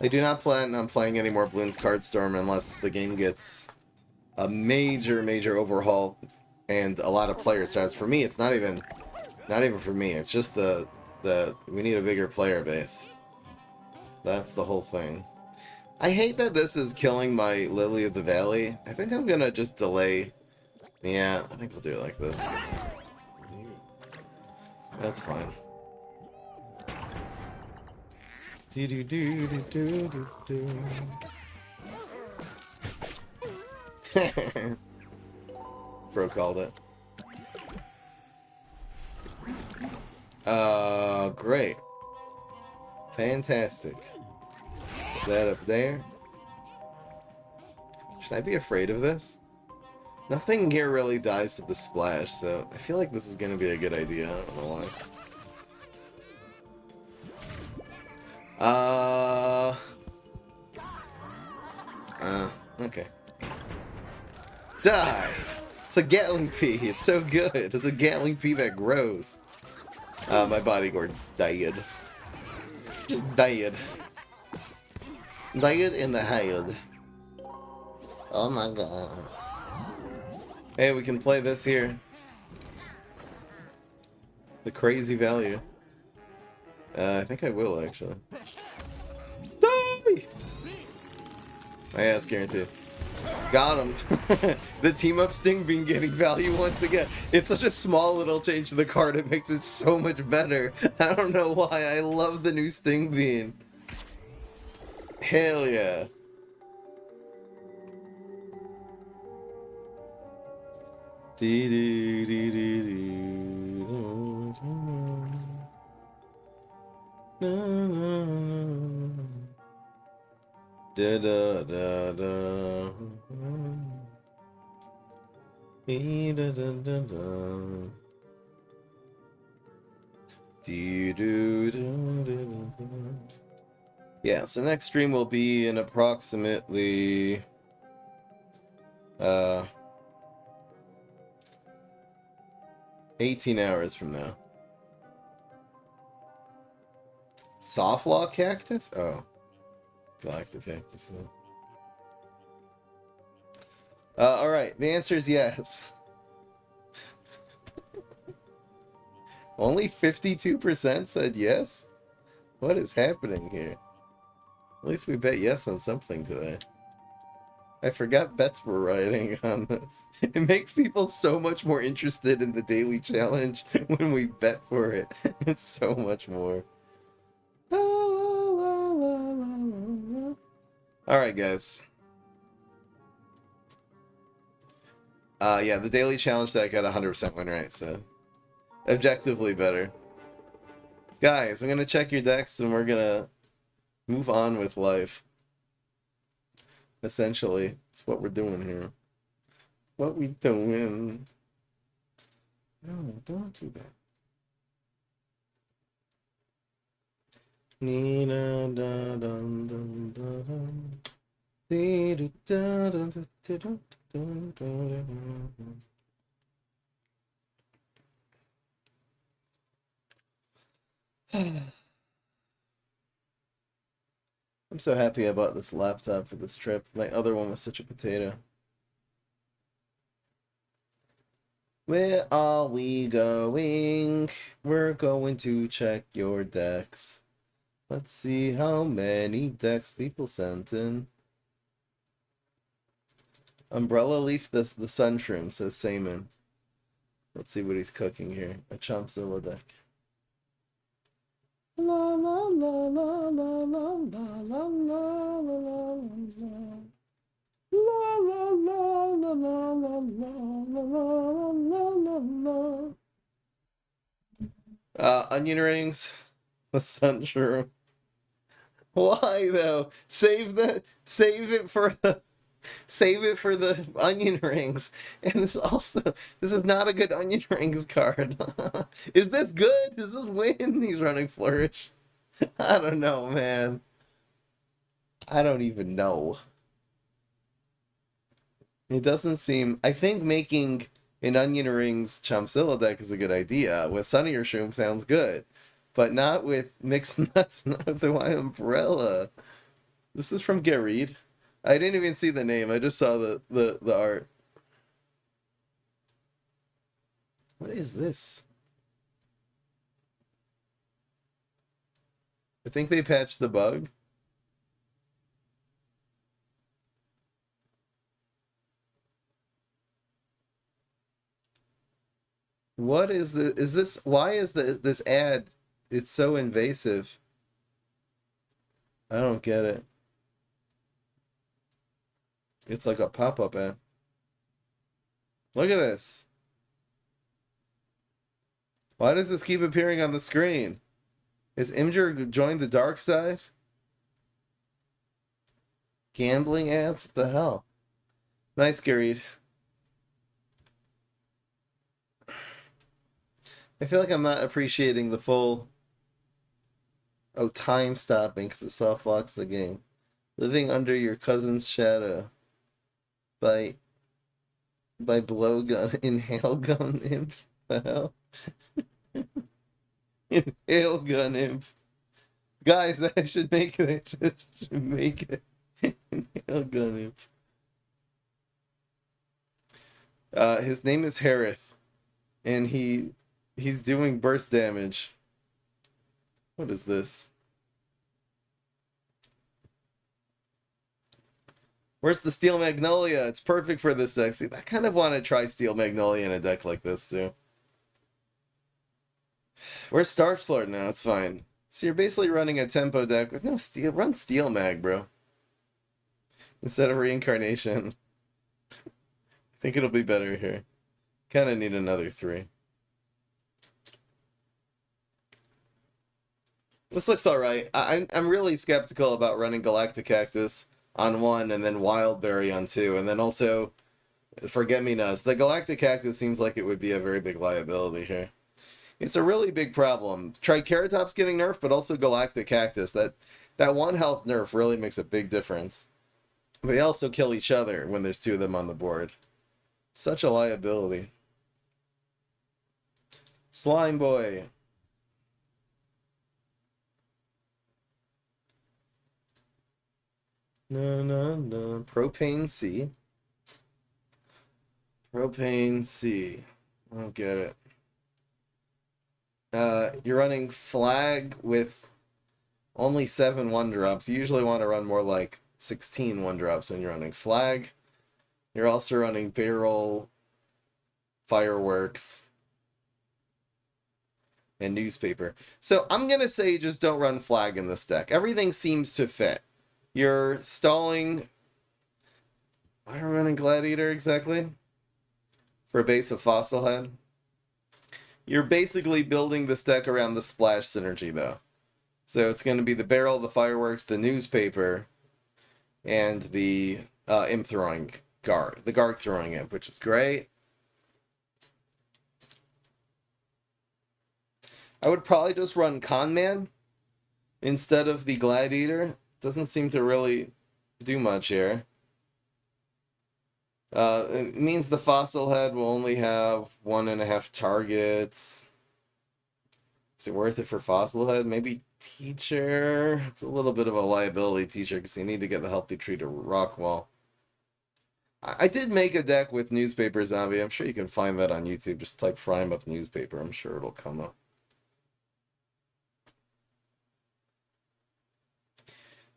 I do not plan on playing any more Bloons Card Storm unless the game gets a major overhaul and a lot of player starts. For me, it's not even for me. It's just the we need a bigger player base. That's the whole thing. I hate that this is killing my Lily of the Valley. I think I'm gonna just delay. Yeah, I think we'll do it like this. That's fine. Bro called it. Great. Fantastic. Put that up there. Should I be afraid of this? Nothing here really dies to the splash, so I feel like this is gonna be a good idea. I don't know why. Okay. Die! It's a Gatling Pea. It's so good. It's a Gatling Pea that grows. My bodyguard died. Just died. Died in the head. Oh my god. Hey, we can play this here. The crazy value. I think I will, actually. Die! Oh yeah, it's guaranteed. Got him. The team up Sting Bean getting value once again. It's such a small little change to the card. It makes it so much better. I don't know why. I love the new Sting Bean. Hell yeah. Da da da da. Da da da da. Do do do do. Yeah, so next stream will be in approximately 18 hours from now. Soft Lock Cactus? Oh. Galactic Cactus. Alright, the answer is yes. Only 52% said yes? What is happening here? At least we bet yes on something today. I forgot bets were riding on this. It makes people so much more interested in the daily challenge when we bet for it. It's so much more. Alright, guys. Yeah, the daily challenge deck got 100% win rate, so objectively better. Guys, I'm gonna check your decks and we're gonna move on with life. Essentially, it's what we're doing here. What we doing? No, don't do that. Nina da dum dum da dum. Dee da da da da da da da da da. I'm so happy I bought this laptop for this trip. My other one was such a potato. Where are we going? We're going to check your decks. Let's see how many decks people sent in. Umbrella Leaf, the Sunshroom, says Saman. Let's see what he's cooking here. A Chompzilla deck. La la la la la la la la la la la. La la la la la la la la la la la. Onion rings. The Sunshroom. Why though? Save it for the onion rings. And this is not a good onion rings card. Is this good? Does this win? He's running Flourish. I don't know, man. I don't even know. It doesn't seem... I think making an onion rings Chompzilla deck is a good idea. With Sunnier Shroom sounds good. But not with Mixed Nuts, not with the Y Umbrella. This is from Gareed. I didn't even see the name. I just saw the art. What is this? I think they patched the bug. What is this? Why is this ad? It's so invasive. I don't get it. It's like a pop-up ad. Look at this. Why does this keep appearing on the screen? Is Imgur joined the dark side? Gambling ads? What the hell? Nice, Gareed. I feel like I'm not appreciating the full... Oh, time stopping because it soft locks the game. Living under your cousin's shadow. By blowgun, inhale gun imp. The hell? Inhale gun imp. Guys, I should make it. I should make it. Inhale gun imp. His name is Harith, and he's doing burst damage. What is this? Where's the Steel Magnolia? It's perfect for this sexy. I kind of want to try Steel Magnolia in a deck like this too. Where's Starchlord now? It's fine. So you're basically running a tempo deck with no steel. Run Steel Mag, bro. Instead of Reincarnation. I think it'll be better here. Kind of need another 3. This looks alright. I'm really skeptical about running Galactic Cactus on 1 and then Wildberry on 2, and then also Forget-Me-Nots. The Galactic Cactus seems like it would be a very big liability here. It's a really big problem. Triceratops getting nerfed, but also Galactic Cactus. That 1 health nerf really makes a big difference. They also kill each other when there's 2 of them on the board. Such a liability. Slime Boy. No. Propane C. Propane C. I don't get it. You're running flag with only 7 1-drops. You usually want to run more like 16 1-drops when you're running flag. You're also running barrel, fireworks, and newspaper. So I'm going to say just don't run flag in this deck. Everything seems to fit. You're stalling... Why am I running Gladiator exactly? For a base of Fossil Head. You're basically building this deck around the splash synergy, though. So it's going to be the barrel, the fireworks, the newspaper, and the imp throwing guard. The guard throwing imp, which is great. I would probably just run Conman instead of the Gladiator. Doesn't seem to really do much here. It means the Fossil Head will only have 1.5 targets. Is it worth it for Fossil Head? Maybe Teacher. It's a little bit of a liability, Teacher, because you need to get the Healthy Tree to Rockwall. I did make a deck with Newspaper Zombie. I'm sure you can find that on YouTube. Just type Frame Up Newspaper. I'm sure it'll come up.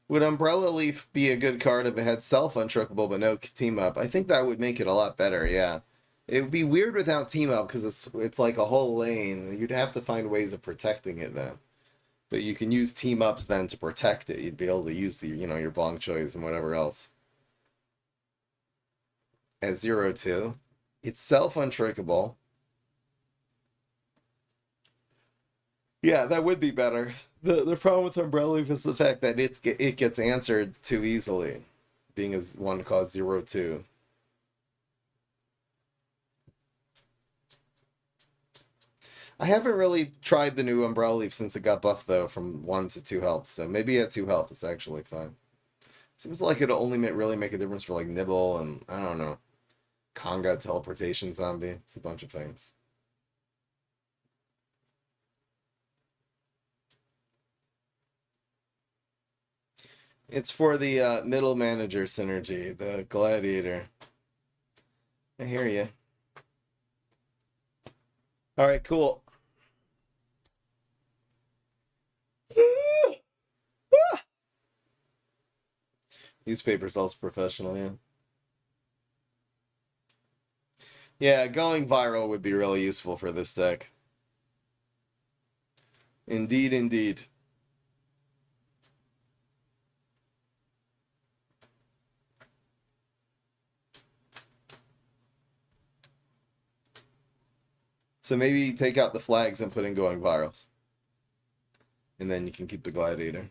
Would Umbrella Leaf be a good card if it had self-untruckable but no team-up? I think that would make it a lot better, yeah. It would be weird without team-up because it's like a whole lane. You'd have to find ways of protecting it then. But you can use team-ups then to protect it. You'd be able to use the, your Blanc Choice and whatever else. At 0-2. It's self-untrickable. Yeah, that would be better. The problem with Umbrella Leaf is the fact that it gets answered too easily, being as one cause 0-2. I haven't really tried the new Umbrella Leaf since it got buffed though from 1 to 2 health, so maybe at 2 health it's actually fine. Seems like it'll only really make a difference for like Nibble and I don't know, Conga Teleportation Zombie. It's a bunch of things. It's for the middle manager synergy, the Gladiator. I hear you. All right, cool. Newspaper's also professional, yeah. Yeah, going viral would be really useful for this deck. Indeed, indeed. So maybe take out the flags and put in going virals. And then you can keep the Gladiator.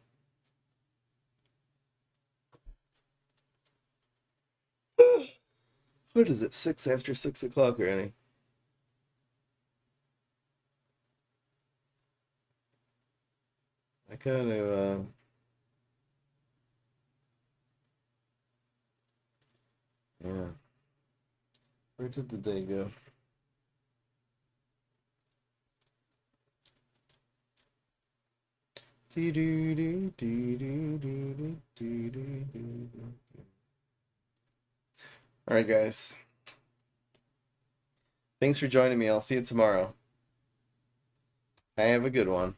What is it? 6 after 6 o'clock already. I gotta, yeah. Where did the day go? All right, guys. Thanks for joining me. I'll see you tomorrow. Have a good one.